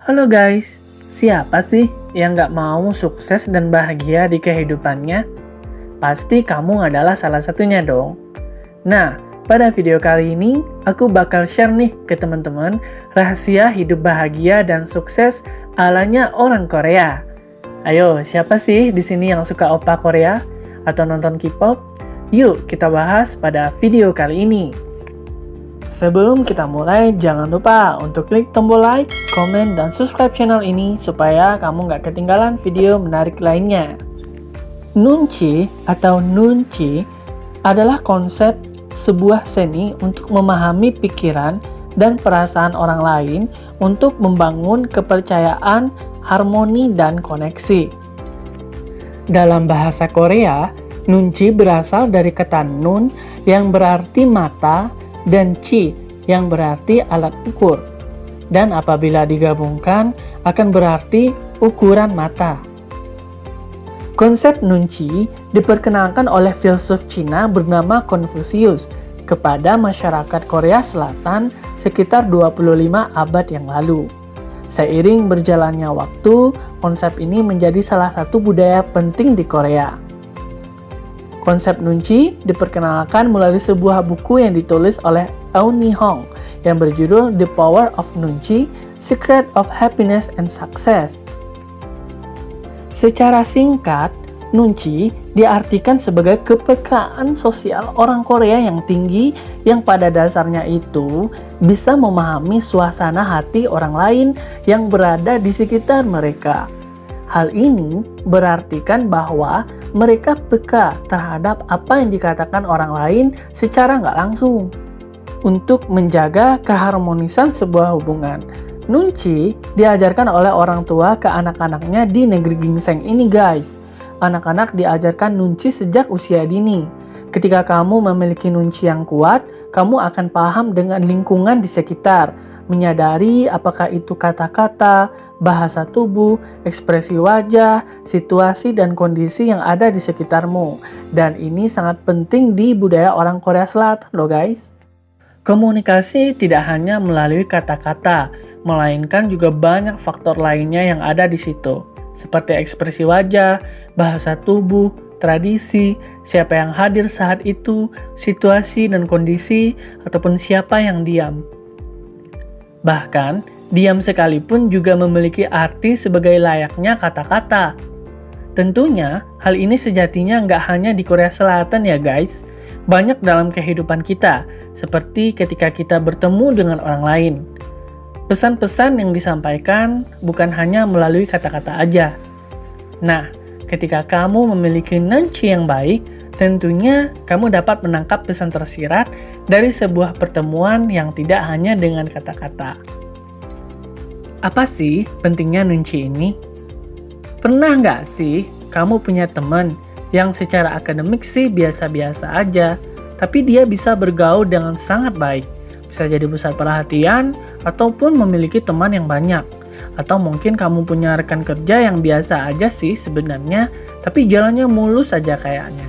Halo guys, siapa sih yang nggak mau sukses dan bahagia di kehidupannya? Pasti kamu adalah salah satunya dong. Nah, pada video kali ini aku bakal share nih ke teman-teman rahasia hidup bahagia dan sukses alanya orang Korea. Ayo, siapa sih di sini yang suka oppa Korea atau nonton K-pop? Yuk kita bahas pada video kali ini. Sebelum kita mulai, jangan lupa untuk klik tombol like, komen, dan subscribe channel ini supaya kamu nggak ketinggalan video menarik lainnya. Nunchi atau nunchi adalah konsep sebuah seni untuk memahami pikiran dan perasaan orang lain untuk membangun kepercayaan, harmoni, dan koneksi. Dalam bahasa Korea, nunchi berasal dari kata nun yang berarti mata dan chi yang berarti alat ukur. Dan apabila digabungkan akan berarti ukuran mata. Konsep nunchi diperkenalkan oleh filsuf Cina bernama Confucius kepada masyarakat Korea Selatan sekitar 25 abad yang lalu. Seiring berjalannya waktu, konsep ini menjadi salah satu budaya penting di Korea. Konsep nunchi diperkenalkan melalui sebuah buku yang ditulis oleh Eun Hong yang berjudul The Power of Nunchi, Secret of Happiness and Success. Secara singkat, nunchi diartikan sebagai kepekaan sosial orang Korea yang tinggi yang pada dasarnya itu bisa memahami suasana hati orang lain yang berada di sekitar mereka. Hal ini berartikan bahwa mereka peka terhadap apa yang dikatakan orang lain secara nggak langsung. Untuk menjaga keharmonisan sebuah hubungan, nunchi diajarkan oleh orang tua ke anak-anaknya di negeri gingseng ini guys. Anak-anak diajarkan nunchi sejak usia dini. Ketika kamu memiliki nunchi yang kuat, kamu akan paham dengan lingkungan di sekitar, menyadari apakah itu kata-kata, bahasa tubuh, ekspresi wajah, situasi dan kondisi yang ada di sekitarmu. Dan ini sangat penting di budaya orang Korea Selatan loh guys. Komunikasi tidak hanya melalui kata-kata, melainkan juga banyak faktor lainnya yang ada di situ, seperti ekspresi wajah, bahasa tubuh, tradisi, siapa yang hadir saat itu, situasi dan kondisi, ataupun siapa yang diam. Bahkan, diam sekalipun juga memiliki arti sebagai layaknya kata-kata. Tentunya, hal ini sejatinya nggak hanya di Korea Selatan ya guys. Banyak dalam kehidupan kita, seperti ketika kita bertemu dengan orang lain. Pesan-pesan yang disampaikan bukan hanya melalui kata-kata aja. Nah, ketika kamu memiliki nunchi yang baik, tentunya kamu dapat menangkap pesan tersirat dari sebuah pertemuan yang tidak hanya dengan kata-kata. Apa sih pentingnya nunchi ini? Pernah nggak sih kamu punya teman yang secara akademik sih biasa-biasa aja, tapi dia bisa bergaul dengan sangat baik, bisa jadi pusat perhatian, ataupun memiliki teman yang banyak. Atau mungkin kamu punya rekan kerja yang biasa aja sih sebenarnya, tapi jalannya mulus aja kayaknya.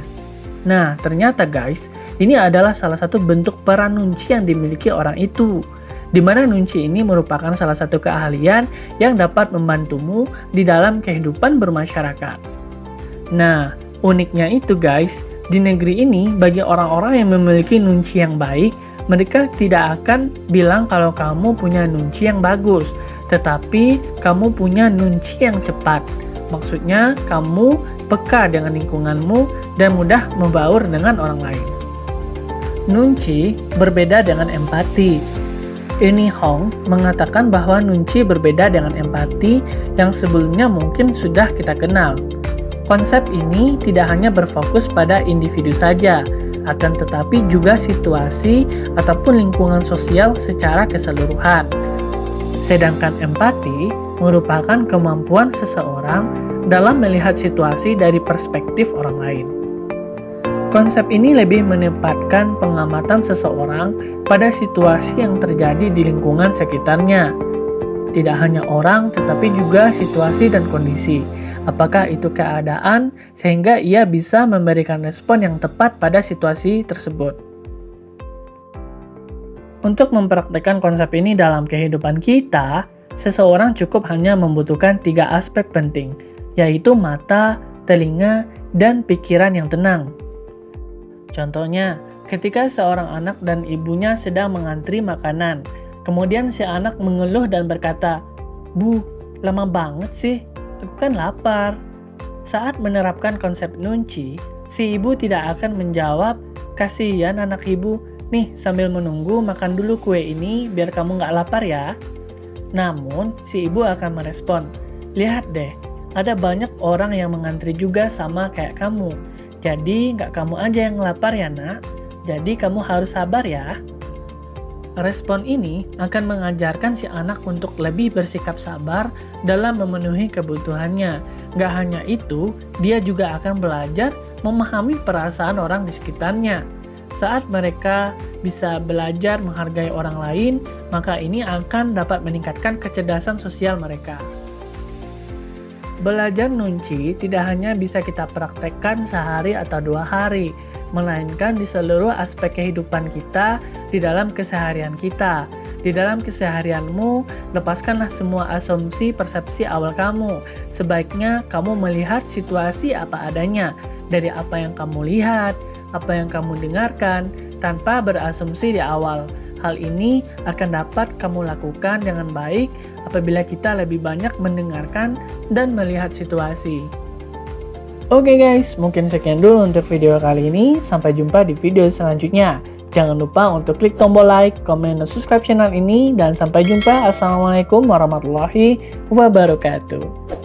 Nah, ternyata guys, ini adalah salah satu bentuk peran nunchi yang dimiliki orang itu, di mana nunchi ini merupakan salah satu keahlian yang dapat membantumu di dalam kehidupan bermasyarakat. Nah, uniknya itu guys, di negeri ini bagi orang-orang yang memiliki nunchi yang baik, mereka tidak akan bilang kalau kamu punya nunchi yang bagus, tetapi kamu punya nunchi yang cepat. Maksudnya kamu peka dengan lingkunganmu dan mudah membaur dengan orang lain. Nunchi berbeda dengan empati. Eun Hong mengatakan bahwa nunchi berbeda dengan empati yang sebelumnya mungkin sudah kita kenal. Konsep ini tidak hanya berfokus pada individu saja, akan tetapi juga situasi ataupun lingkungan sosial secara keseluruhan. Sedangkan empati merupakan kemampuan seseorang dalam melihat situasi dari perspektif orang lain. Konsep ini lebih menempatkan pengamatan seseorang pada situasi yang terjadi di lingkungan sekitarnya. Tidak hanya orang, tetapi juga situasi dan kondisi. Apakah itu keadaan sehingga ia bisa memberikan respon yang tepat pada situasi tersebut. Untuk mempraktikkan konsep ini dalam kehidupan kita, seseorang cukup hanya membutuhkan 3 aspek penting, yaitu mata, telinga, dan pikiran yang tenang. Contohnya, ketika seorang anak dan ibunya sedang mengantri makanan, kemudian si anak mengeluh dan berkata, "Bu, lama banget sih, aku kan lapar." Saat menerapkan konsep nunci, si ibu tidak akan menjawab, "Kasihan anak ibu, nih sambil menunggu makan dulu kue ini biar kamu nggak lapar ya." Namun, si ibu akan merespon, "Lihat deh, ada banyak orang yang mengantri juga sama kayak kamu. Jadi nggak kamu aja yang lapar ya nak, jadi kamu harus sabar ya." Respon ini akan mengajarkan si anak untuk lebih bersikap sabar dalam memenuhi kebutuhannya. Gak hanya itu, dia juga akan belajar memahami perasaan orang di sekitarnya. Saat mereka bisa belajar menghargai orang lain, maka ini akan dapat meningkatkan kecerdasan sosial mereka. Belajar nunci tidak hanya bisa kita praktekkan sehari atau 2 hari, melainkan di seluruh aspek kehidupan kita, di dalam keseharian kita. Di dalam keseharianmu, lepaskanlah semua asumsi persepsi awal kamu. Sebaiknya kamu melihat situasi apa adanya, dari apa yang kamu lihat, apa yang kamu dengarkan, tanpa berasumsi di awal. Hal ini akan dapat kamu lakukan dengan baik apabila kita lebih banyak mendengarkan dan melihat situasi. Oke guys, mungkin sekian dulu untuk video kali ini. Sampai jumpa di video selanjutnya. Jangan lupa untuk klik tombol like, komen, dan subscribe channel ini. Dan sampai jumpa. Assalamualaikum warahmatullahi wabarakatuh.